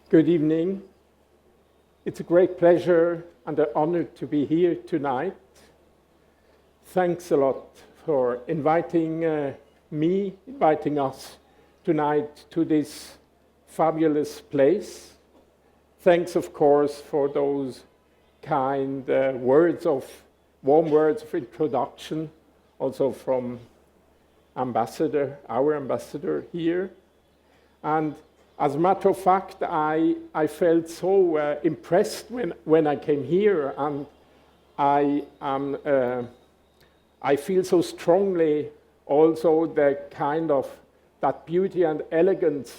Good evening. It's a great pleasure and an honor to be here tonight. Thanks a lot for inviting us tonight to this fabulous place. Thanks, of course, for those kind warm words of introduction, also from our ambassador here. And as a matter of fact, I felt so impressed when I came here, and I feel so strongly also the kind of that beauty and elegance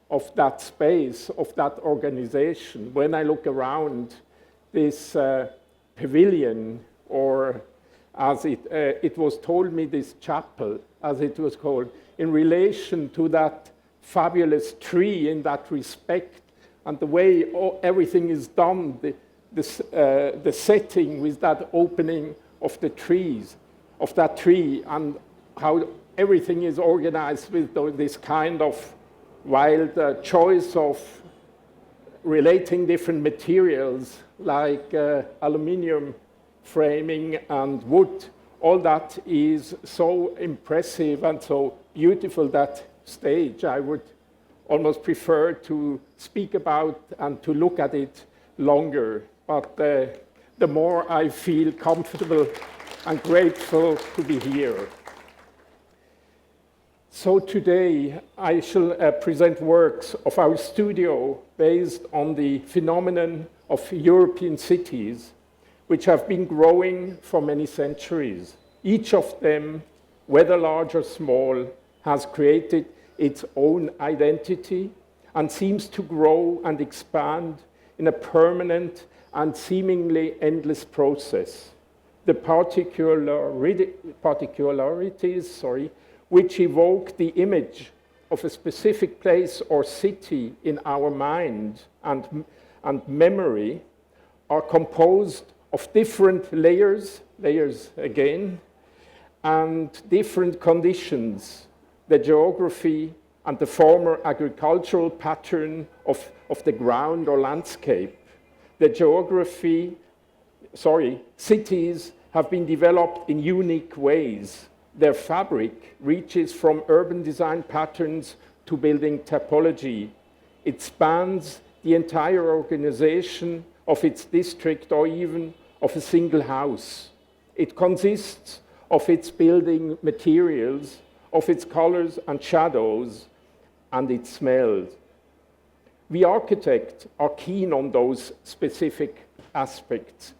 of that space, of that organization. When I look around this pavilion, or as it was told me, this chapel, as it was called, in relation to that fabulous tree in that respect, and the way everything is done, the setting with that opening of the trees, of that tree, and how everything is organized with this kind of wild choice of relating different materials like aluminum framing and wood. All that is so impressive and so beautiful, that stage. I would almost prefer to speak about and to look at it longer, but the more I feel comfortable and grateful to be here. So today I shall present works of our studio based on the phenomenon of European cities, which have been growing for many centuries. Each of them, whether large or small, has created its own identity and seems to grow and expand in a permanent and seemingly endless process. The particularities, which evoke the image of a specific place or city in our mind and memory, are composed of different layers again, and different conditions, the geography and the former agricultural pattern of the ground or landscape. Cities have been developed in unique ways. Their fabric reaches from urban design patterns to building typology. It spans the entire organization of its district or even of a single house. It consists of its building materials, of its colors and shadows, and its smells. We architects are keen on those specific aspects.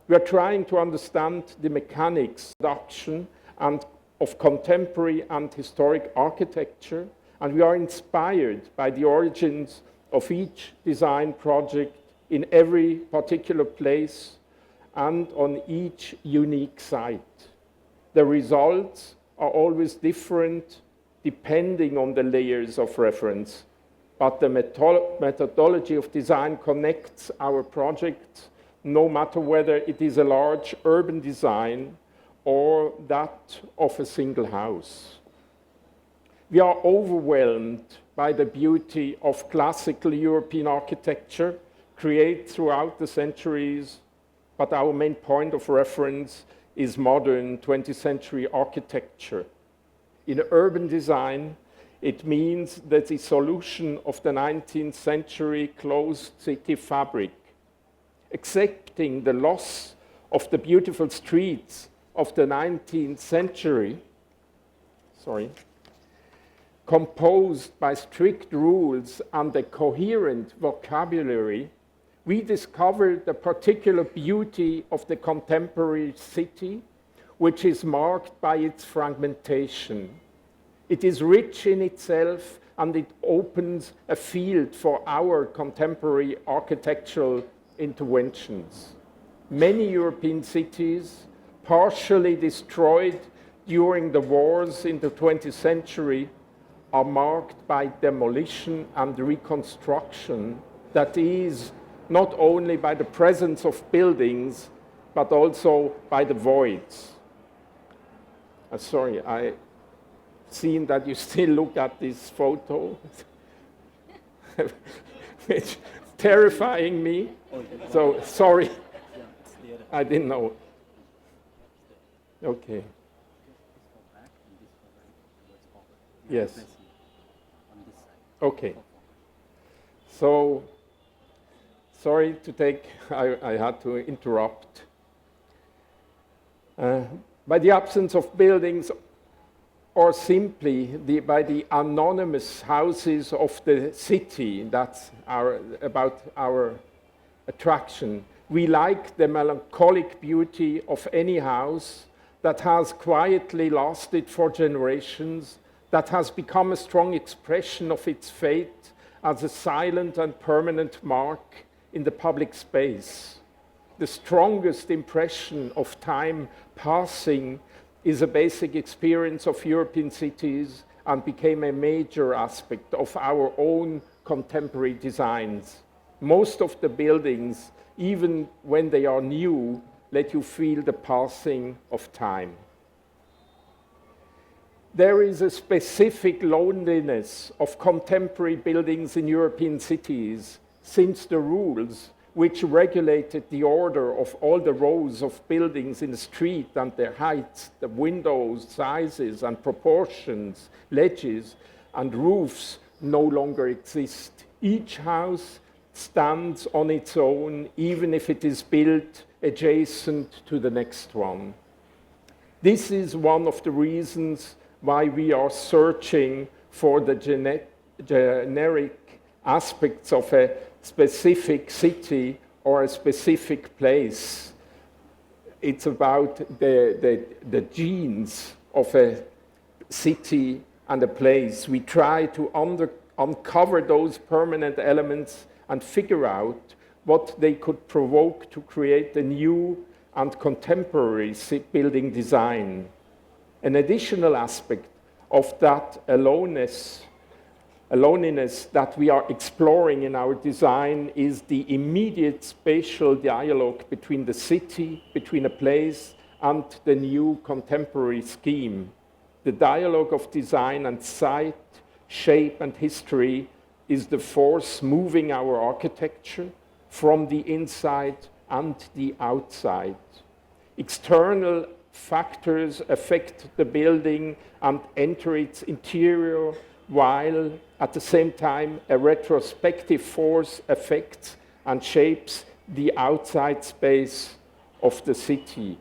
We are trying to understand the mechanics, production, and of contemporary and historic architecture, and we are inspired by the origins of each design project in every particular place and on each unique site. The results are always different depending on the layers of reference, but the methodology of design connects our projects, no matter whether it is a large urban design or that of a single house. We are overwhelmed by the beauty of classical European architecture created throughout the centuries, but our main point of reference is modern 20th century architecture. In urban design, it means that the solution of the 19th century closed city fabric, accepting the loss of the beautiful streets of the 19th century, composed by strict rules and a coherent vocabulary, we discovered the particular beauty of the contemporary city, which is marked by its fragmentation. It is rich in itself, and it opens a field for our contemporary architectural interventions. Many European cities, partially destroyed during the wars in the 20th century, are marked by demolition and reconstruction, that is, not only by the presence of buildings, but also by the voids. I've seen that you still look at this photo. which is terrifying me. So sorry, I didn't know. Okay. Yes. Okay. So, sorry to take, I had to interrupt. By the absence of buildings, or simply by the anonymous houses of the city, that's about our attraction. We like the melancholic beauty of any house that has quietly lasted for generations, that has become a strong expression of its fate as a silent and permanent mark in the public space. The strongest impression of time passing is a basic experience of European cities and became a major aspect of our own contemporary designs. Most of the buildings, even when they are new, let you feel the passing of time. There is a specific loneliness of contemporary buildings in European cities, since the rules which regulated the order of all the rows of buildings in the street and their heights, the windows, sizes and proportions, ledges and roofs no longer exist. Each house stands on its own, even if it is built adjacent to the next one. This is one of the reasons why we are searching for the generic aspects of a specific city or a specific place. It's about the genes of a city and a place. We try to uncover those permanent elements and figure out what they could provoke to create a new and contemporary building design. An additional aspect of that loneliness that we are exploring in our design is the immediate spatial dialogue between the city, between a place, and the new contemporary scheme. The dialogue of design and site, shape, and history is the force moving our architecture from the inside and the outside. External factors affect the building and enter its interior, while at the same time a retrospective force affects and shapes the outside space of the city.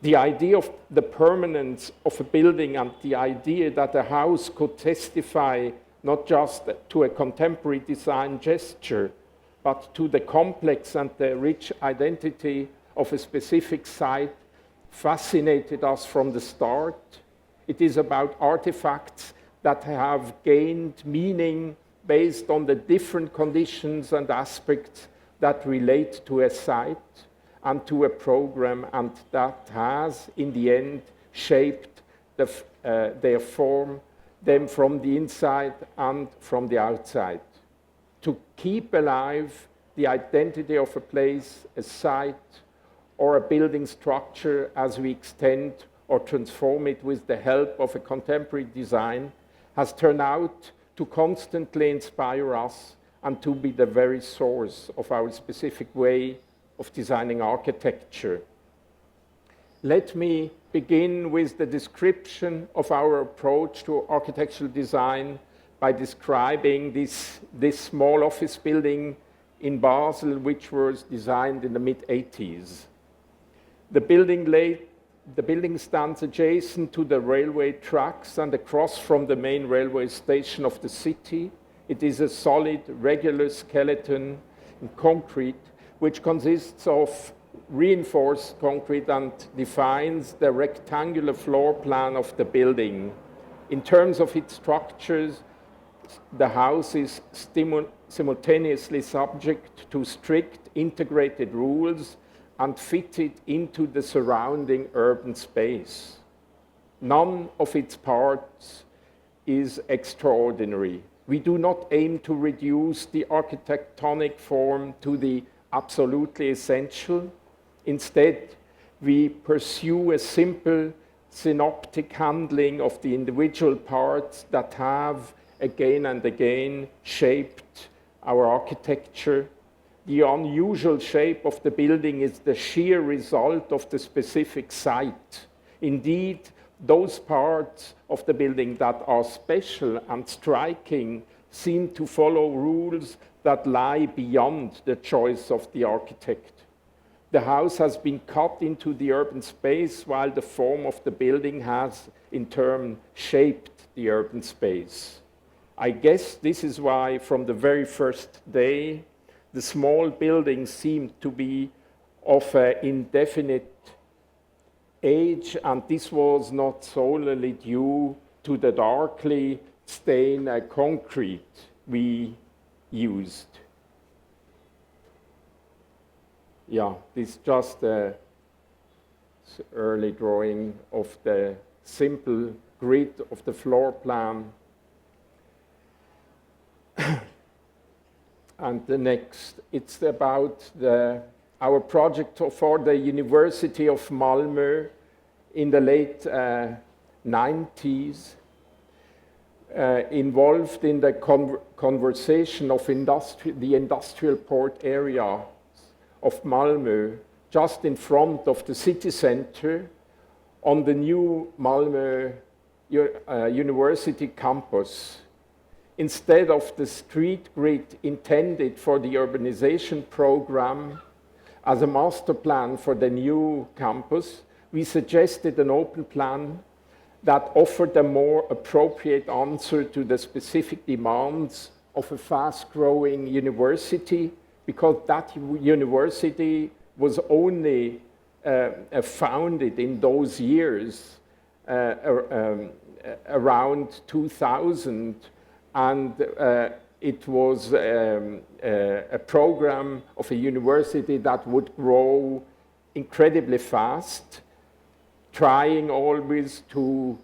The idea of the permanence of a building and the idea that a house could testify not just to a contemporary design gesture, but to the complex and the rich identity of a specific site fascinated us from the start. It is about artifacts that have gained meaning based on the different conditions and aspects that relate to a site and to a program, and that has, in the end, shaped their form, them from the inside and from the outside. To keep alive the identity of a place, a site, or a building structure as we extend or transform it with the help of a contemporary design has turned out to constantly inspire us and to be the very source of our specific way of designing architecture. Let me begin with the description of our approach to architectural design by describing this small office building in Basel, which was designed in the mid-80s. The building stands adjacent to the railway tracks and across from the main railway station of the city. It is a solid, regular skeleton in concrete, which consists of reinforced concrete and defines the rectangular floor plan of the building. In terms of its structures, the house is simultaneously subject to strict integrated rules and fitted into the surrounding urban space. None of its parts is extraordinary. We do not aim to reduce the architectonic form to the absolutely essential. Instead, we pursue a simple synoptic handling of the individual parts that have again and again shaped our architecture. The unusual shape of the building is the sheer result of the specific site. Indeed, those parts of the building that are special and striking seem to follow rules that lie beyond the choice of the architect. The house has been cut into the urban space, while the form of the building has, in turn, shaped the urban space. I guess this is why, from the very first day, the small buildings seemed to be of an indefinite age, and this was not solely due to the darkly stained concrete we used. Yeah, this is just an early drawing of the simple grid of the floor plan. And the next, it's about our project for the University of Malmö in the late 90s, involved in the conversation of the industrial port area of Malmö, just in front of the city center, on the new Malmö University campus. Instead of the street grid intended for the urbanization program as a master plan for the new campus, we suggested an open plan that offered a more appropriate answer to the specific demands of a fast-growing university, because that university was only founded in those years, around 2000, and it was a program of a university that would grow incredibly fast, trying always to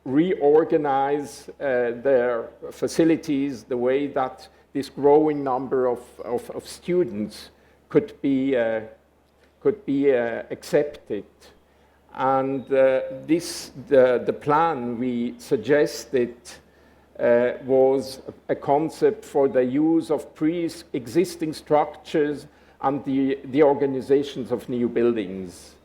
reorganize their facilities the way that this growing number of students could be accepted. And the plan we suggested was a concept for the use of pre-existing structures and the organizations of new buildings.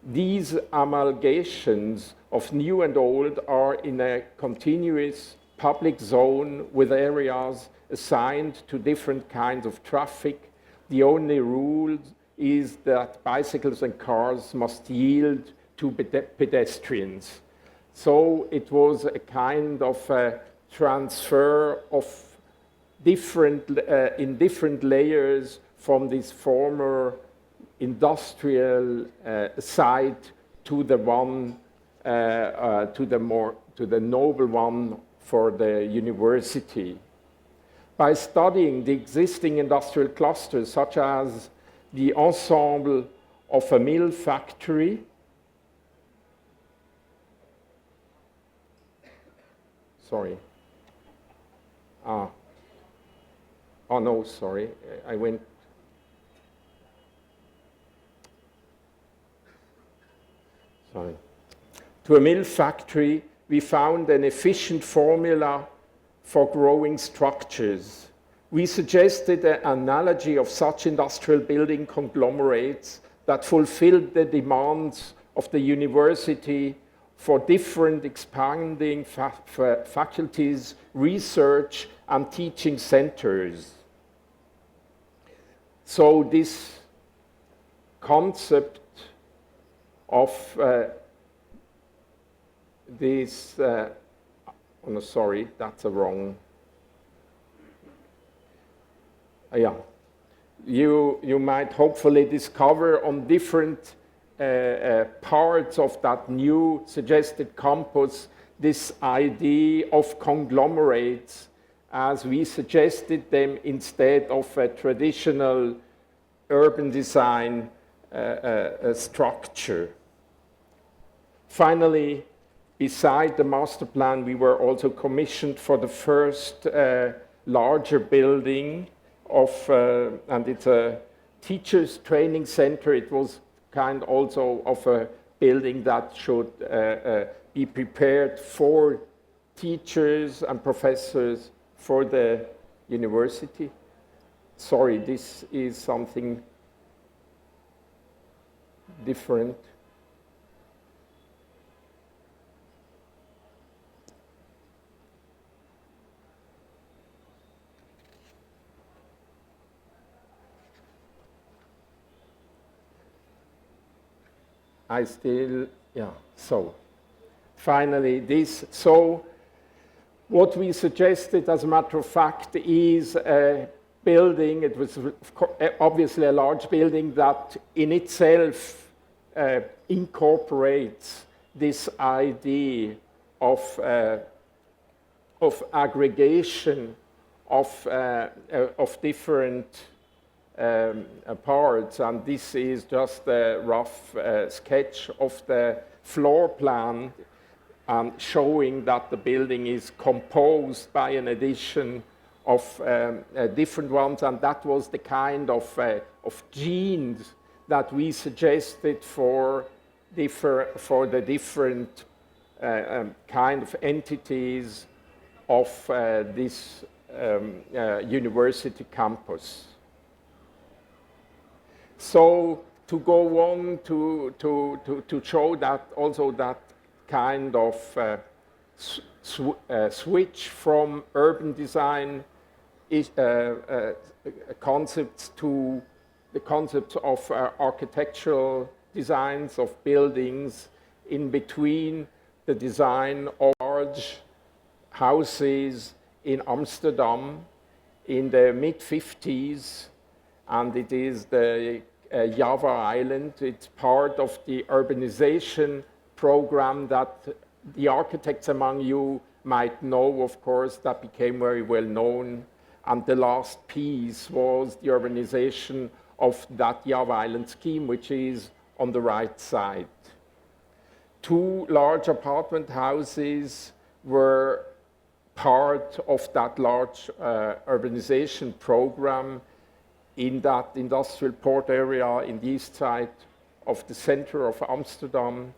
These amalgamations of new and old are in a continuous public zone with areas assigned to different kinds of traffic. The only rule is that bicycles and cars must yield to pedestrians. So it was a kind of a transfer of in different layers from this former industrial site to the one, to the noble one for the university. By studying the existing industrial clusters, such as the ensemble of a mill factory, sorry. Oh no, sorry, I went. Sorry. To a mill factory, we found an efficient formula for growing structures. We suggested an analogy of such industrial building conglomerates that fulfilled the demands of the university for different expanding faculties, research, and teaching centers. So this concept of no, sorry, that's a wrong. Yeah, you might hopefully discover on different parts of that new suggested campus this idea of conglomerates as we suggested them instead of a traditional urban design structure. Finally, beside the master plan, we were also commissioned for the first larger building of, and it's a teachers training center. It was kind also of a building that should be prepared for teachers and professors for the University. Sorry, this is something different. So finally so what we suggested, as a matter of fact, is a building. It was obviously a large building that in itself incorporates this idea of aggregation of different parts, and this is just a rough sketch of the floor plan, showing that the building is composed by an addition of different ones, and that was the kind of genes that we suggested for the different kind of entities of this university campus. So to go on to show that also that kind of switch from urban design concepts to the concepts of architectural designs of buildings, in between the design of large houses in Amsterdam in the mid-50s, and it is the Java Island. It's part of the urbanization program that the architects among you might know, of course, that became very well known. And the last piece was the urbanization of that Java Island scheme, which is on the right side. 2 large apartment houses were part of that large urbanization program in that industrial port area in the east side of the center of Amsterdam.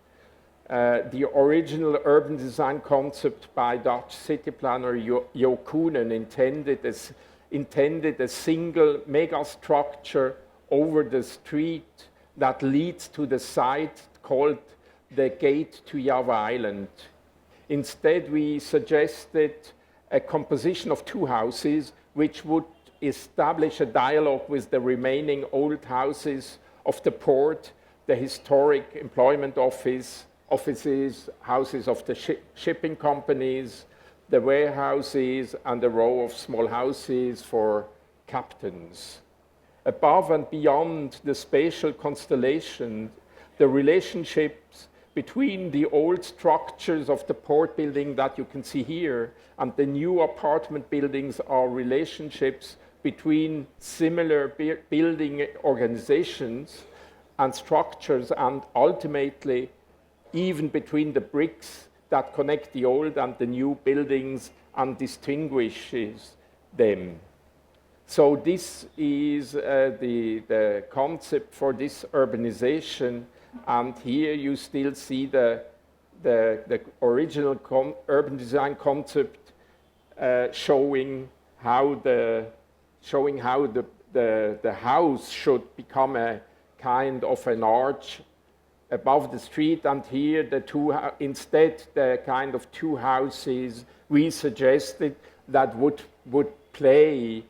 The original urban design concept by Dutch city planner Jo Koenen intended a single megastructure over the street that leads to the site called the Gate to Java Island. Instead, we suggested a composition of 2 houses which would establish a dialogue with the remaining old houses of the port, the historic employment offices, houses of the shipping companies, the warehouses, and a row of small houses for captains. Above and beyond the spatial constellation, the relationships between the old structures of the port building that you can see here and the new apartment buildings are relationships between similar building organizations and structures, and ultimately even between the bricks that connect the old and the new buildings and distinguishes them. So this is the concept for this urbanization, and here you still see the original urban design concept showing how the house should become a kind of an arch above the street, and here instead the kind of 2 houses we suggested that would play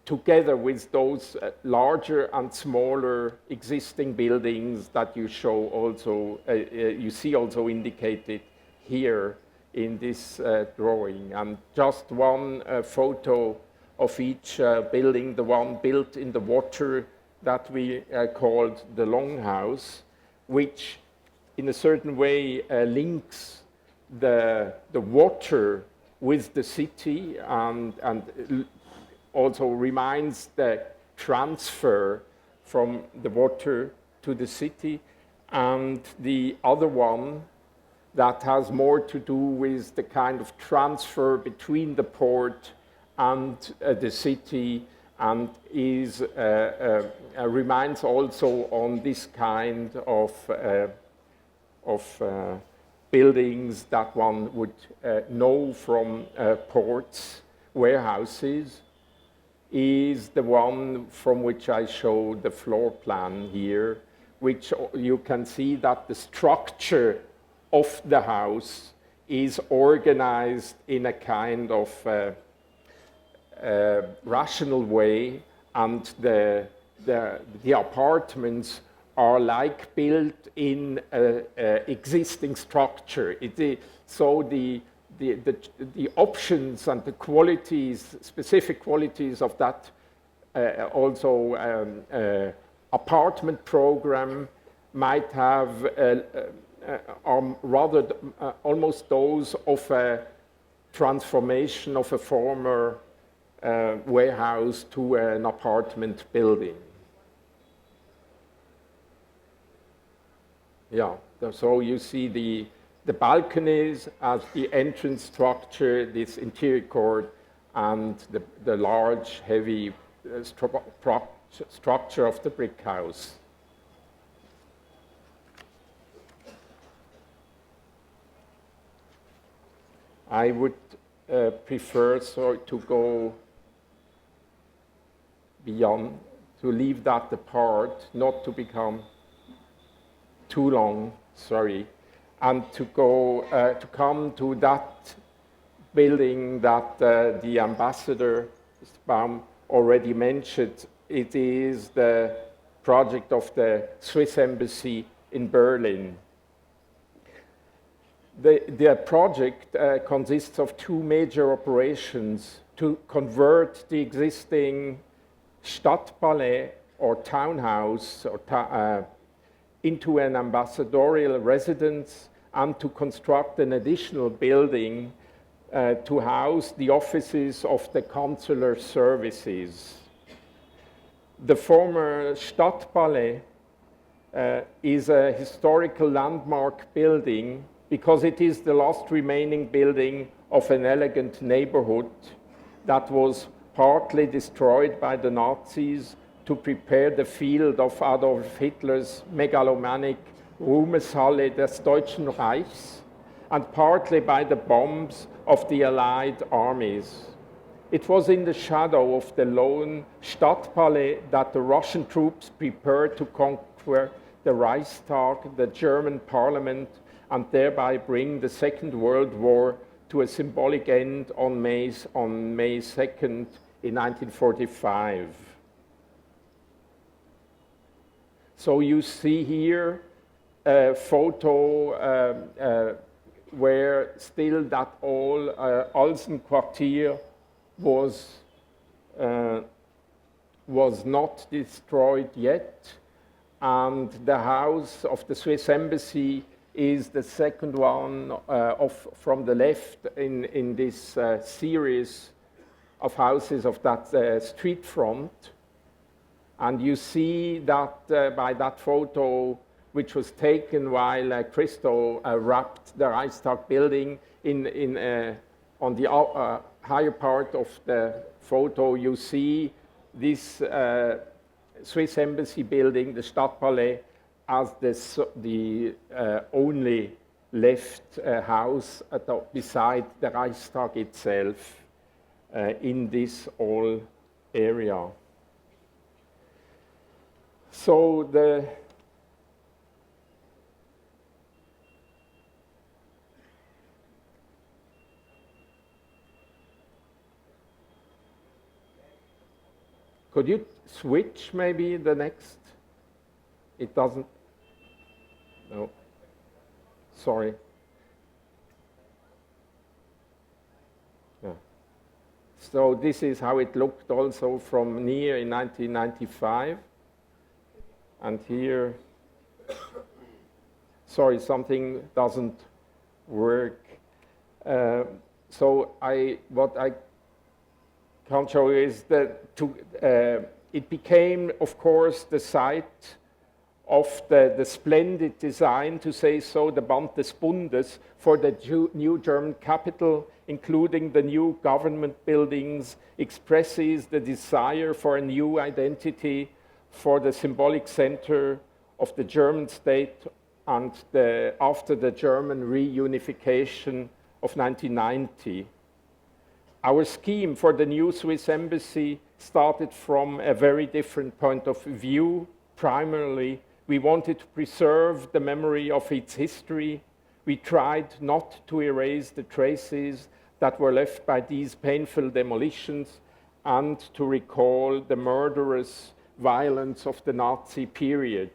together with those larger and smaller existing buildings that you show also, you see also indicated here in this drawing. And just one photo of each building, the one built in the water that we called the Longhouse, which in a certain way links the water with the city and also reminds the transfer from the water to the city. And the other one that has more to do with the kind of transfer between the port and the city, and reminds also on this kind of buildings that one would know from ports, warehouses. is the one from which I showed the floor plan here, which you can see that the structure of the house is organized in a kind of rational way, and the apartments are like built in existing structure. So the options and the qualities, specific qualities of that apartment program might have are rather almost those of a transformation of a former warehouse to an apartment building. Yeah, so you see the balconies as the entrance structure, this interior court, and the large, heavy structure of the brick house. I would prefer to go beyond, to leave that apart, not to become too long, sorry, and to come to that building that the ambassador, Mr. Baum, already mentioned. It is the project of the Swiss Embassy in Berlin. The project consists of two major operations: to convert the existing Stadtpalais or townhouse into an ambassadorial residence, and to construct an additional building to house the offices of the consular services. The former Stadtpalais is a historical landmark building because it is the last remaining building of an elegant neighborhood that was partly destroyed by the Nazis to prepare the field of Adolf Hitler's megalomaniac Ruhmeshalle des Deutschen Reichs, and partly by the bombs of the Allied armies. It was in the shadow of the lone Stadtpalais that the Russian troops prepared to conquer the Reichstag, the German parliament, and thereby bring the Second World War to a symbolic end on May 2nd in 1945. So you see here a photo where still that old Alsenquartier was not destroyed yet, and the house of the Swiss Embassy is the second one from the left in this series of houses of that street front. And you see that by that photo, which was taken while Christo wrapped the Reichstag building on the higher part of the photo, you see this Swiss Embassy building, the Stadtpalais, as the only left house beside the Reichstag itself in this whole area. So could you switch maybe the next? It doesn't. No. Sorry. Yeah. So this is how it looked also from near in 1995. And here, sorry, something doesn't work. So what I can show you is that it became, of course, the site of the splendid design, to say so, the Band des Bundes, for the new German capital, including the new government buildings, expresses the desire for a new identity for the symbolic center of the German state and after the German reunification of 1990. Our scheme for the new Swiss Embassy started from a very different point of view. Primarily, we wanted to preserve the memory of its history. We tried not to erase the traces that were left by these painful demolitions and to recall the murderous violence of the Nazi period.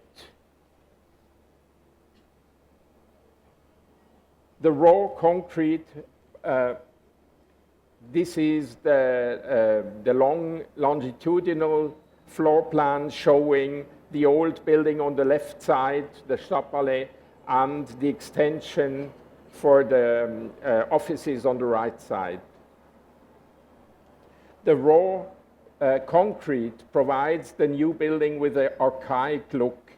The raw concrete, this is the longitudinal floor plan showing the old building on the left side, the Stadtpalais, and the extension for the offices on the right side. The raw concrete provides the new building with an archaic look,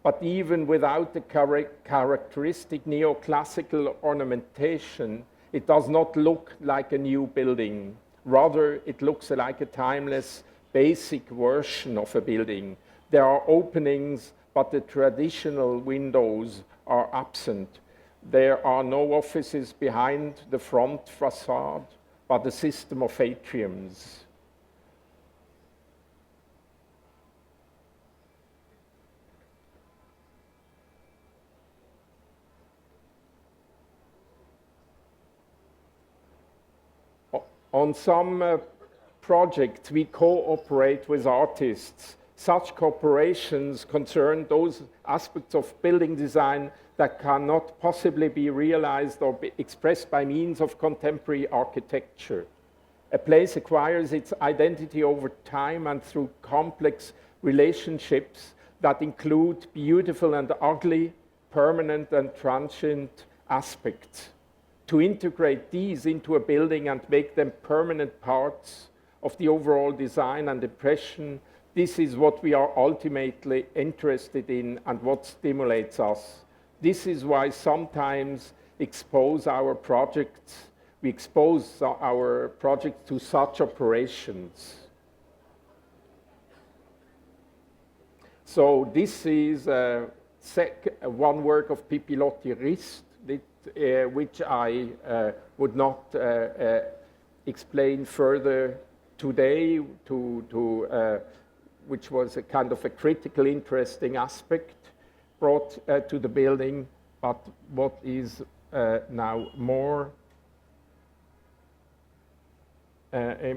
but even without the characteristic neoclassical ornamentation, it does not look like a new building. Rather, it looks like a timeless, basic version of a building. There are openings, but the traditional windows are absent. There are no offices behind the front facade, but a system of atriums. On some projects, we cooperate with artists. Such cooperations concern those aspects of building design that cannot possibly be realized or be expressed by means of contemporary architecture. A place acquires its identity over time and through complex relationships that include beautiful and ugly, permanent and transient aspects. To integrate these into a building and make them permanent parts of the overall design and impression, this is what we are ultimately interested in and what stimulates us. This is why sometimes we expose our projects to such operations. So this is one work of Pippi Lotti-Rist, which I would not explain further today, which was a kind of a critical, interesting aspect brought to the building. But what is now more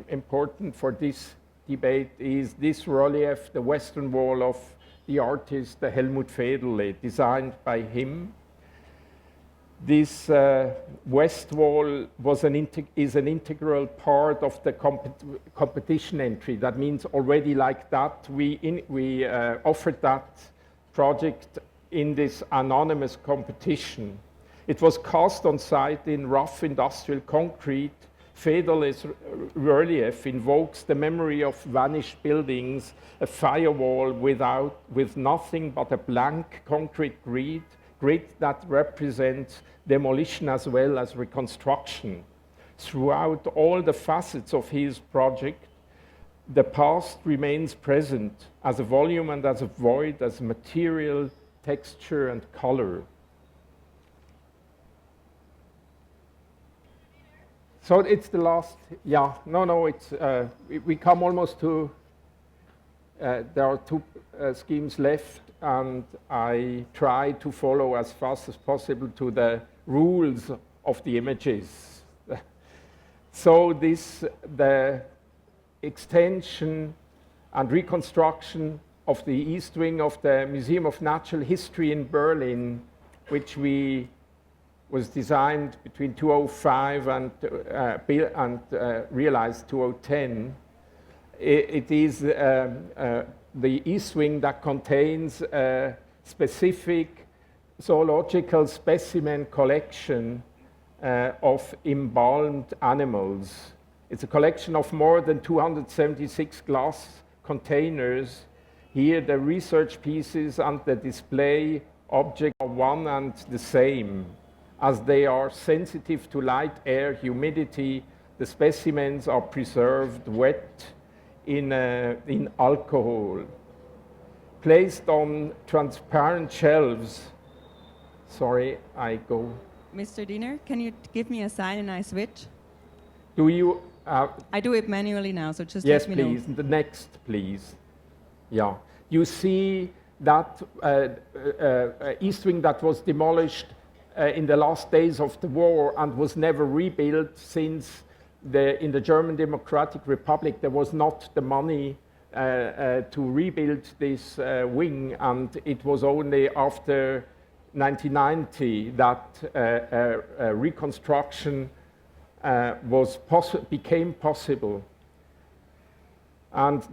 important for this debate is this relief, the western wall of the artist Helmut Federle, designed by him. This west wall is an integral part of the competition entry. That means already like that, we offered that project in this anonymous competition. It was cast on site in rough industrial concrete. Federle's relief invokes the memory of vanished buildings, a firewall with nothing but a blank concrete grid that represents demolition as well as reconstruction. Throughout all the facets of his project, the past remains present as a volume and as a void, as material, texture, and color. So it's the last, it's, we come almost to, there are two schemes left, and I try to follow as fast as possible to the rules of the images. So the extension and reconstruction of the east wing of the Museum of Natural History in Berlin, which was designed between 2005 and realized 2010. It is the east wing that contains a specific zoological specimen collection of embalmed animals. It's a collection of more than 276 glass containers. Here the research pieces and the display objects are one and the same. As they are sensitive to light, air, humidity, the specimens are preserved wet in alcohol, placed on transparent shelves. Sorry, I go. Mr. Diener, can you give me a sign and I switch? Do you I do it manually now, so just yes, let me please. know. The next, please. Yeah. You see that East Wing that was demolished in the last days of the war and was never rebuilt since in the German Democratic Republic there was not the money to rebuild this wing, and it was only after 1990 that reconstruction became possible. And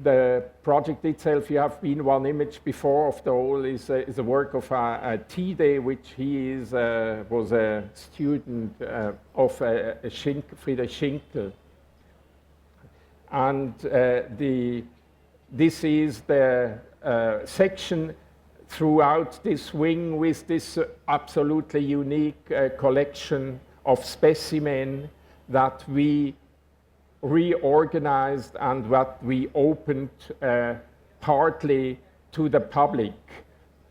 the project itself, you have been one image before of the whole, is a work of Tide, which he was a student of Friedrich Schinkel. And this is the section throughout this wing with this absolutely unique collection of specimens that we reorganized and what we opened partly to the public,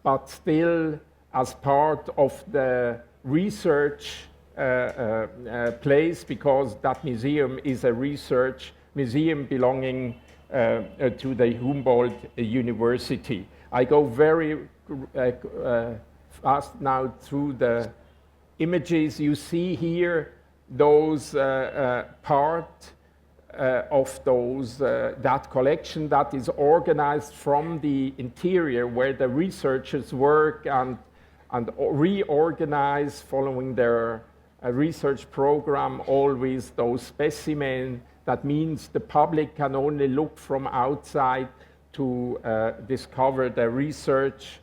but still as part of the research place, because that museum is a research museum belonging to the Humboldt University. I go very fast now through the images. You see here those part of that collection that is organized from the interior, where the researchers work and reorganize following their research program, always those specimens. That means the public can only look from outside to discover the research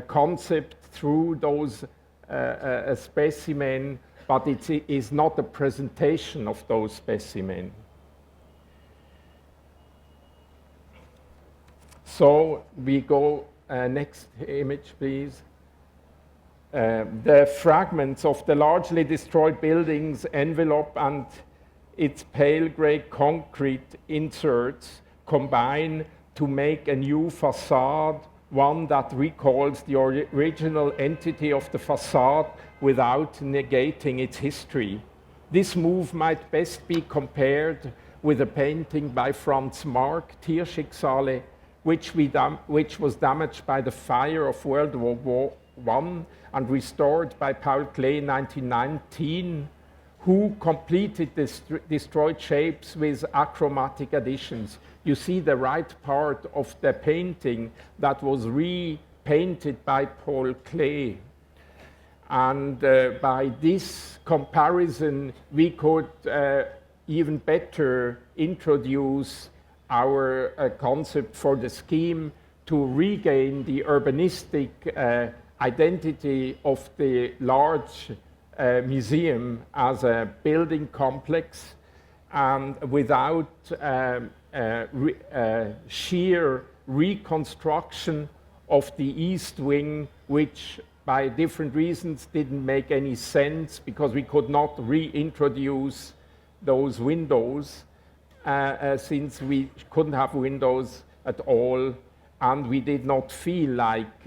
concept through those specimens, but it is not a presentation of those specimens. So we go, next image, please. The fragments of the largely destroyed building's envelope and its pale gray concrete inserts combine to make a new facade, one that recalls the original entity of the facade without negating its history. This move might best be compared with a painting by Franz Marc, Tierschicksale, which was damaged by the fire of World War I and restored by Paul Klee in 1919, who completed the destroyed shapes with achromatic additions. You see the right part of the painting that was repainted by Paul Klee. And by this comparison, we could even better introduce our concept for the scheme to regain the urbanistic identity of the large museum as a building complex, and without sheer reconstruction of the East Wing, which by different reasons didn't make any sense because we could not reintroduce those windows since we couldn't have windows at all, and we did not feel like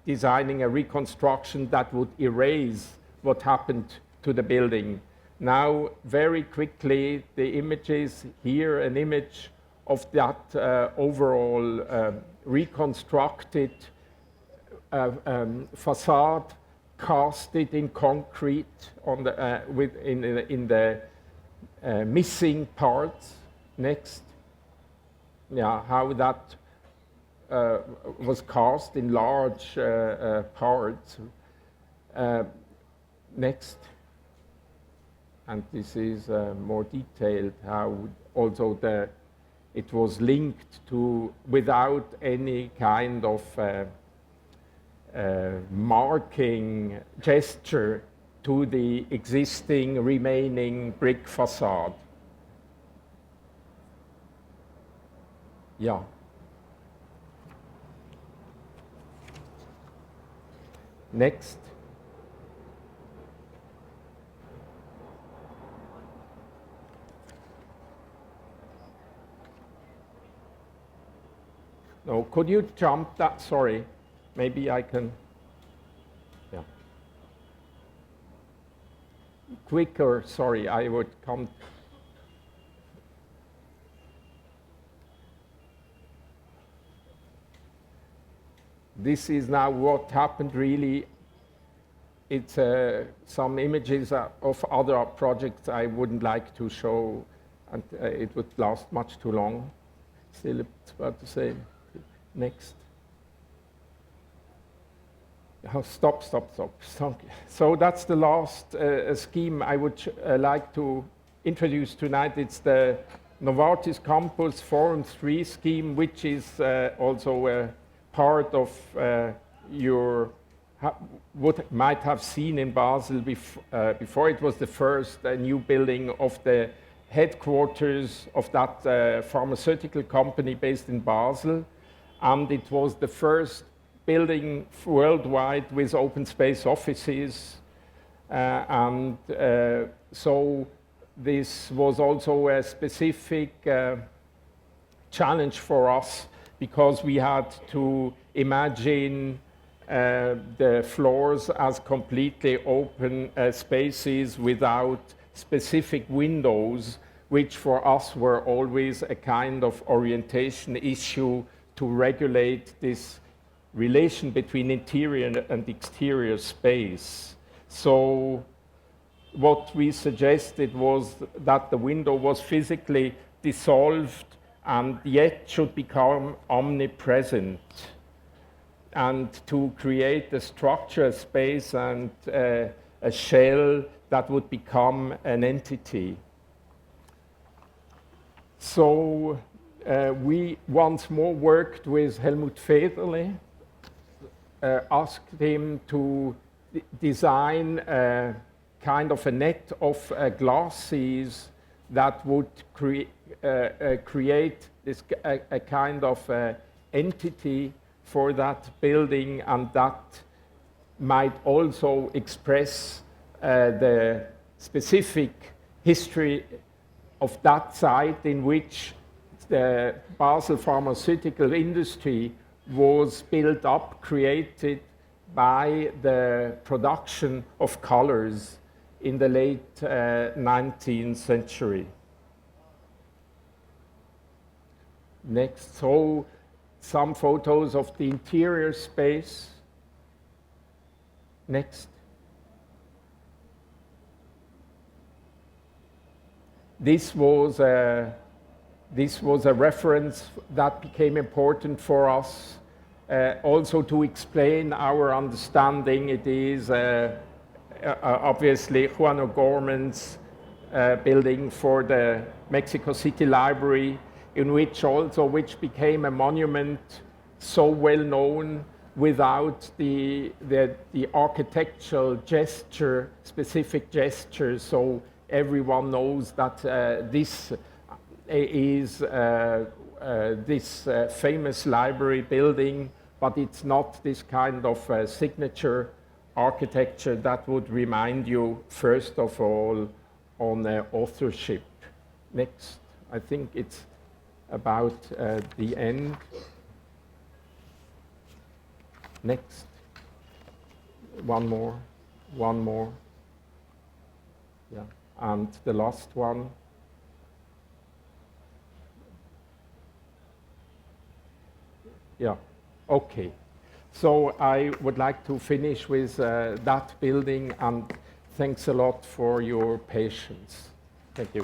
designing a reconstruction that would erase what happened to the building. Now, very quickly, the images here, an image of that overall reconstructed facade, casted in concrete on the, in the missing parts. Next. Yeah, how that was cast in large parts. Next. And this is more detailed, how also it was linked to, without any kind of marking gesture, to the existing remaining brick facade. Yeah. Next. No, could you jump that? Sorry, maybe I can. Yeah. quicker, sorry, I would come. This is now what happened really. It's some images of other projects I wouldn't like to show, and it would last much too long. Still, it's about the same. Next. Oh, stop. So that's the last scheme I would like to introduce tonight. It's the Novartis Campus Forum 3 scheme, which is also a part of your what might have seen in Basel before. It was the first new building of the headquarters of that pharmaceutical company based in Basel, and it was the first building worldwide with open space offices, so this was also a specific challenge for us, because we had to imagine the floors as completely open spaces without specific windows, which for us were always a kind of orientation issue to regulate this relation between interior and exterior space. So what we suggested was that the window was physically dissolved and yet should become omnipresent, and to create a structure, a space, and a shell that would become an entity. So we once more worked with Helmut Federle, asked him to design a kind of a net of glasses that would create this a kind of entity for that building, and that might also express the specific history of that site in which the Basel pharmaceutical industry was built up, created by the production of colors in the late 19th century. Next, so some photos of the interior space. Next. This was a reference that became important for us, also to explain our understanding. It is obviously Juan O'Gorman's building for the Mexico City Library, in which became a monument so well known without the architectural gesture, specific gesture. So everyone knows that this is this famous library building, but it's not this kind of signature architecture that would remind you, first of all, on authorship. Next, I think it's about the end. Next, one more, yeah, and the last one. Yeah, okay. So I would like to finish with that building, and thanks a lot for your patience. Thank you.